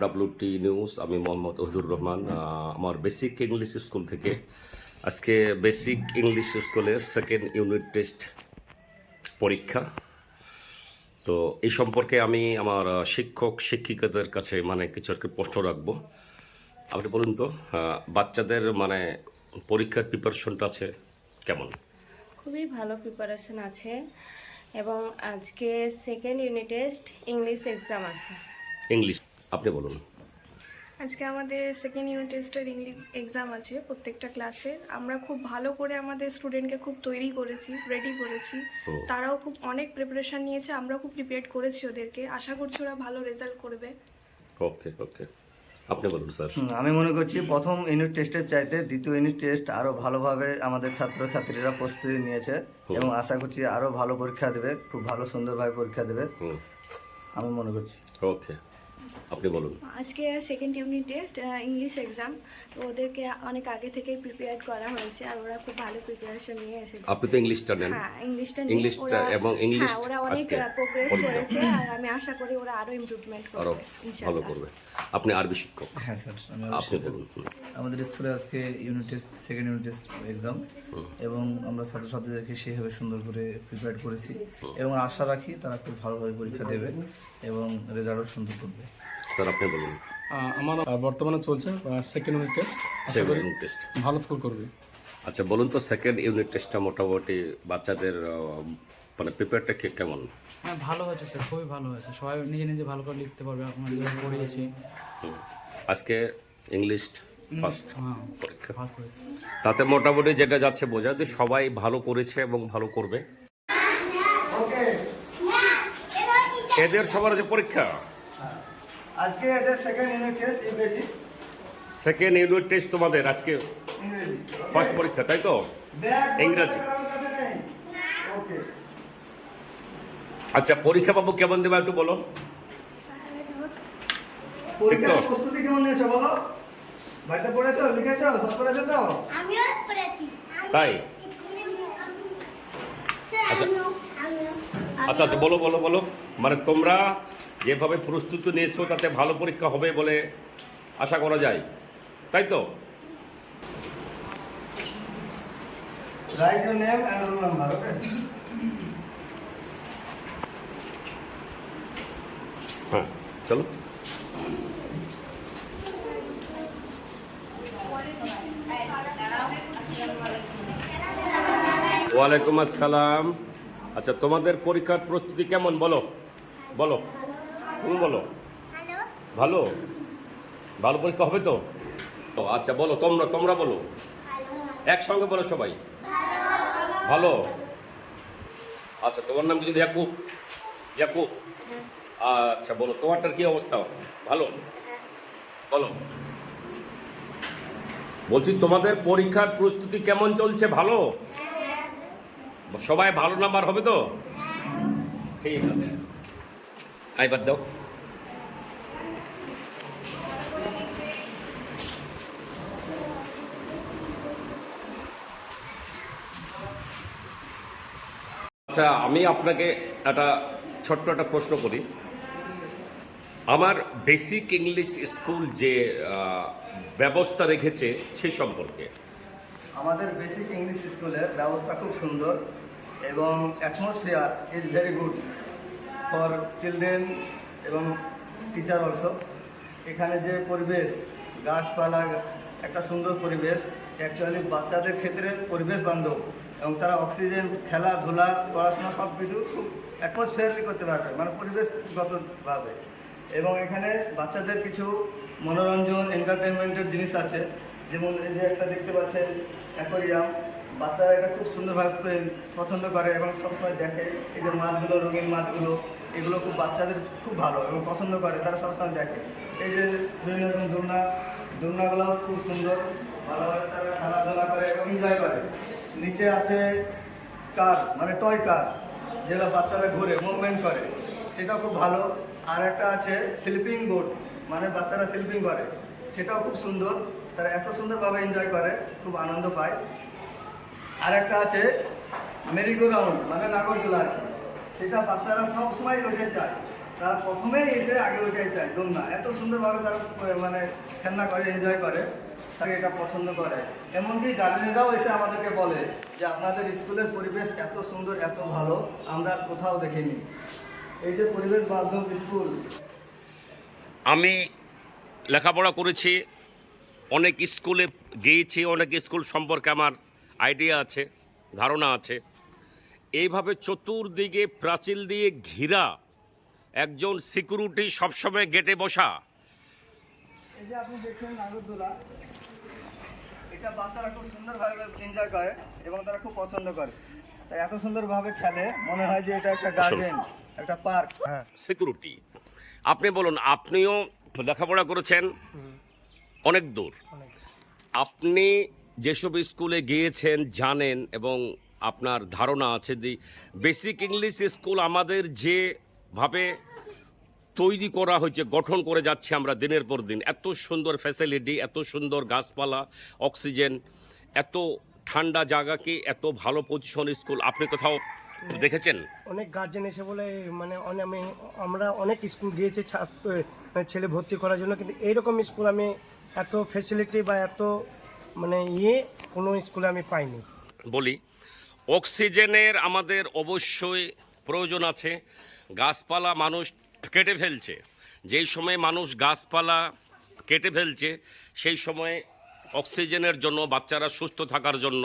WT news. আমি মোহাম্মদ ওহিদুর রহমান, আমার basic English school থেকে। আজকে বেসিক ইংলিশ স্কুলের সেকেন্ড ইউনিট টেস্ট পরীক্ষা। তো এই সম্পর্কে আমি আমার শিক্ষক শিক্ষিকাদের কাছে কিছু একটা প্রশ্ন রাখবো। আপনি বলুন তো, বাচ্চাদের পরীক্ষার প্রিপারেশনটা আছে কেমন? খুবই ভালো প্রিপারেশন আছে এবং আজকে second unit test English exam আছে। ইংলিশ আপনি বলুন। আজকে আমাদের সেকেন্ড ইউনিট টেস্টের ইংলিশ এক্সাম আছে প্রত্যেকটা ক্লাসের। আমরা খুব ভালো করে আমাদের স্টুডেন্টকে খুব তৈরি করেছি, রেডি করেছি। তারাও খুব অনেক প্রিপারেশন নিয়েছে, আমরাও খুব প্রিপেয়ার করেছি ওদেরকে। আশা করছি ওরা ভালো রেজাল্ট করবে। ওকে ওকে, আপনি বলুন স্যার। আমি মনে করছি প্রথম ইউনিট টেস্টের চাইতে দ্বিতীয় ইউনিট টেস্ট আরও ভালোভাবে আমাদের ছাত্রছাত্রীরা প্রস্তুতি নিয়েছে এবং আশা করছি আরও ভালো পরীক্ষা দেবে, খুব ভালো সুন্দরভাবে পরীক্ষা দেবে আমি মনে করছি। ওকে, আপনি বলুন। আজকে second unit test English exam, তো ওদেরকে অনেক আগে থেকেই প্রিপেয়ার করা হয়েছে আর ওরা খুব ভালো প্রিপারেশন নিয়ে এসেছে। আপনি তো ইংলিশটা নেন। হ্যাঁ, ইংলিশটা এবং ইংলিশ ওরা অনেক প্রোগ্রেস করেছে আর আমি আশা করি ওরা আরো ইমপ্রুভমেন্ট করবে, আরো ভালো ইনশাআল্লাহ করবে। আপনি আরবি শিক্ষক। হ্যাঁ স্যার, আপনি বলুন। আমাদের স্কুলে আজকে unit test second unit test exam এবং আমরা ছাত্রছাত্রীদেরকে সেভাবে সুন্দর করে প্রিপেয়ার করেছি এবং আশা রাখি তারা খুব ভালোভাবে পরীক্ষা দেবে এবং রেজাল্টও সুন্দর করবে। স্যার আপনি বলুন। আমার বর্তমানে চলছে সেকেন্ড ইউনিট টেস্ট, আশা করি ভালো ফল করবে। আচ্ছা বলুন তো, সেকেন্ড ইউনিট টেস্টটা মোটামুটি বাচ্চাদের প্রিপেয়ারটা কেমন? হ্যাঁ, ভালো হয়েছে স্যার, খুবই ভালো হয়েছে। সবাই নিজে নিজে ভালো করে লিখতে পারবে, আমরা যেভাবে পড়িয়েছি। আজকে ইংলিশ ফার্স্ট পরীক্ষা, ভালো করে তাতে মোটামুটি যেটা যাচ্ছে বোঝা যে সবাই ভালো করেছে এবং ভালো করবে। এদের সবার আছে পরীক্ষা আজকে এদের সেকেন্ড ইউনিট টেস্ট ইংরেজি। সেকেন্ড ইউনিট টেস্ট তোমাদের আজকে ফার্স্ট পরীক্ষা, তাই তো? ইংরেজি। ওকে, আচ্ছা, পরীক্ষা বাবু কেমন দেবে একটু বলো। পরীক্ষার প্রস্তুতি কেমন নিয়েছো বলো? বাড়িতে পড়েছো, লিখেছো, সব করেছো তো? আমিও পড়েছি। তাই? আচ্ছা আচ্ছা আচ্ছা, বলো বলো বলো। তোমরা যেভাবে প্রস্তুতি নিয়েছো তাতে ভালো পরীক্ষা হবে বলে আশা করা যায়, তাই তো? Right your name and roll number. Okay, হ্যাঁ চলো। ওয়ালাইকুম আসসালাম। আচ্ছা, তোমাদের পরীক্ষার প্রস্তুতি কেমন বলো বলো, তুমি বলো। ভালো ভালো পরীক্ষা হবে তো? আচ্ছা বলো, তোমরা বলো, একসঙ্গে বলো সবাই। ভালো। আচ্ছা, তোমার নাম কি? যদি ইয়াকুব। ইয়াকুব, আচ্ছা বলো তোমারটার কি অবস্থা? ভালো, বলো। বলছি তোমাদের পরীক্ষার প্রস্তুতি কেমন চলছে? ভালো? সবাই ভালো নাম্বার হবে তো? ঠিক আছে, আইবার দাও। আচ্ছা, আমি আপনাকে ছোট্ট একটা প্রশ্ন করি। আমার বেসিক ইংলিশ স্কুল যে ব্যবস্থা রেখেছে সেই সম্পর্কে। আমাদের বেসিক ইংলিশ স্কুলের ব্যবস্থা খুব সুন্দর এবং atmosphere is very good for children এবং টিচার অলসো। এখানে যে পরিবেশ, গাছপালা, একটা সুন্দর পরিবেশ, অ্যাকচুয়ালি বাচ্চাদের ক্ষেত্রে পরিবেশ বান্ধব এবং তারা অক্সিজেন, খেলাধুলা, পড়াশোনা সব কিছু খুব অ্যাটমসফিয়ারলি করতে পারবে, পরিবেশগতভাবে। এবং এখানে বাচ্চাদের কিছু মনোরঞ্জন, এন্টারটেনমেন্টের জিনিস আছে, যেমন এই যে একটা দেখতে পাচ্ছেন অ্যাকোয়ারিয়াম। বাচ্চারা এটা খুব সুন্দরভাবে পছন্দ করে এবং সবসময় দেখে। এই যে মাছগুলো, রঙিন মাছগুলো, এগুলো খুব বাচ্চাদের খুব ভালো এবং পছন্দ করে, তারা সবসময় দেখে। এই যে বিভিন্ন রকম দোলনাগুলো খুব সুন্দর, ভালোভাবে তারা খেলাধুলা করে এবং এনজয় করে। নিচে আছে কার, টয় কার, যেগুলো বাচ্চারা ঘুরে মুভমেন্ট করে, সেটাও খুব ভালো। আর একটা আছে স্লিপিং বোট, বাচ্চারা স্লিপিং করে, সেটাও খুব সুন্দর। তারা এত সুন্দরভাবে এনজয় করে, খুব আনন্দ পায়। আর একটা আছে মেরিগো রাউন্ড, নাগরদোলা, সেটা বাচ্চারা সব সময় উঠে চায় তারা প্রথমেই এসে আগে ওইটাই চায় দোলনা। এত সুন্দরভাবে তারা মানে খেলনা করে, এনজয় করে, তারা এটা পছন্দ করে। এমনকি গার্জেনরাও এসে আমাদেরকে বলে যে আপনাদের স্কুলের পরিবেশ এত সুন্দর, এত ভালো, আমরা আর কোথাও দেখিনি। এই যে পরিবেশ মাধ্যম স্কুল, আমি লেখাপড়া করেছি, অনেক স্কুলে গিয়েছি, অনেক স্কুল সম্পর্কে আমার আইডিয়া আছে, ধারণা আছে। এইভাবে চতুর্দিকে প্রাচীর দিয়ে ঘেরা, একজন সিকিউরিটি সবসময় গেটে বসা। এই যে আপনি দেখছেন নাগরদোলা, এটা বাচ্চারা খুব সুন্দরভাবে এনজয় করে এবং তারা খুব পছন্দ করে। তাই এত সুন্দরভাবে খেলে, মনে হয় যে এটা একটা গার্ডেন, একটা পার্ক। হ্যাঁ, সিকিউরিটি, আপনি বলুন, আপনিও লেখাপড়া করেছেন অনেক দূর, আপনি যেসব স্কুলে গিয়েছেন জানেন এবং আপনার ধারণা আছে যে বেসিক ইংলিশ স্কুল আমাদের যেভাবে তৈরি করা হয়েছে, গঠন করে যাচ্ছে আমরা দিনের পর দিন, এত সুন্দর ফ্যাসিলিটি, এত সুন্দর গাছপালা, অক্সিজেন, এত ঠান্ডা জায়গাকে এত ভালো পজিশন স্কুল আপনি কোথাও দেখেছেন? অনেক গার্জেন এসে বলে মানে আমরা অনেক স্কুল গিয়েছি ছেলে ভর্তি করার জন্য, কিন্তু এইরকম স্কুল আমি এত ফ্যাসিলিটি বা এত মানে কোনো স্কুলে আমি পাইনি। বলি, অক্সিজেনের আমাদের অবশ্যই প্রয়োজন আছে। গাছপালা মানুষ কেটে ফেলছে, যেই সময় মানুষ গাছপালা কেটে ফেলছে সেই সময় অক্সিজেনের জন্য, বাচ্চারা সুস্থ থাকার জন্য,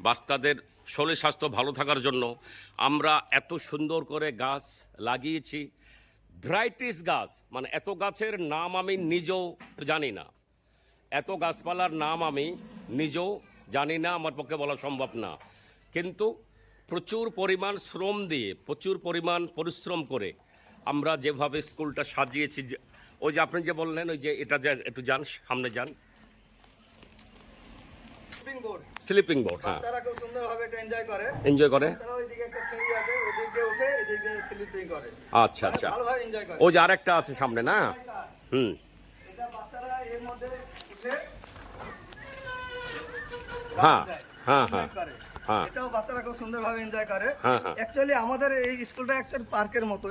বাচ্চাদের শরীর স্বাস্থ্য ভালো থাকার জন্য আমরা এত সুন্দর করে গাছ লাগিয়েছি। ভ্যারাইটিস গাছ, মানে এত গাছের নাম আমি নিজেও জানি না, এত গাছপালার নাম আমি নিজেও জানি না, আমার পক্ষে বলা সম্ভব না। কিন্তু প্রচুর পরিমাণ শ্রম দিয়ে, প্রচুর পরিমাণ পরিশ্রম করে আমরা যেভাবে স্কুলটা সাজিয়েছি, ওই যে আপনি যে বললেন, ওই যে এটা যে একটু যান, সামনে যান, স্লিপিং বোর্ড, হ্যাঁ, তারা খুব সুন্দরভাবে এটা এনজয় করে। এনজয় করে। তারা ওইদিকে একটা সিঁড়ি আছে, ওইদিকে উঠে এদিকে স্লিপিং করে। আচ্ছা আচ্ছা, ভালোভাবে এনজয় করে। ওই যে আরেকটা আছে সামনে, না? হুম, এটা বাচ্চারা এর মধ্যে উঠে হ্যাঁ যায়, হ্যাঁ enjoy হ্যাঁ করে। হ্যাঁ এটাও বাচ্চারা খুব সুন্দরভাবে এনজয় করে। হ্যাঁ, হ্যাঁ। অ্যাকচুয়ালি আমাদের এই স্কুলটা একটা পার্কের মতো,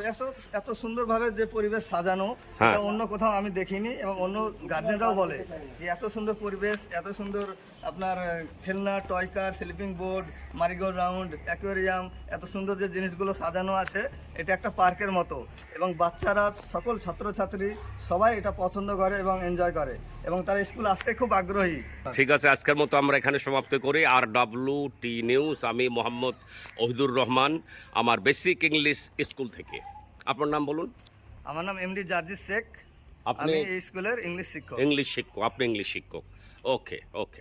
এত সুন্দরভাবে যে পরিবেশ সাজানো, হ্যাঁ। এটা অন্য কোথাও আমি দেখিনি। এবং অন্য গার্জেনরাও বলে যে এত সুন্দর পরিবেশ, এত সুন্দর আপনার খেলনা, toy car, sleeping board, merry go round, aquarium, এত সুন্দর যে জিনিসগুলো সাজানো আছে, এটা একটা পার্কের মতো। এবং বাচ্চারা, সকল ছাত্রছাত্রী সবাই এটা পছন্দ করে এবং এনজয় করে, এবং তারা স্কুল আসতে খুব আগ্রহী। ঠিক আছে, আজকের মতো আমরা এখানে সমাপ্ত করি। RWT নিউজ, আমি মোহাম্মদ ওহিদুর রহমান, আমার বেসিক ইংলিশ স্কুল থেকে। আপনার নাম বলুন। আমার নাম MD জার্জিস শেখ, আপনি আমি এই স্কুলের ইংলিশ শিক্ষক। ইংলিশ শিক্ষক, আপনি ইংলিশ শিক্ষক। ওকে ওকে।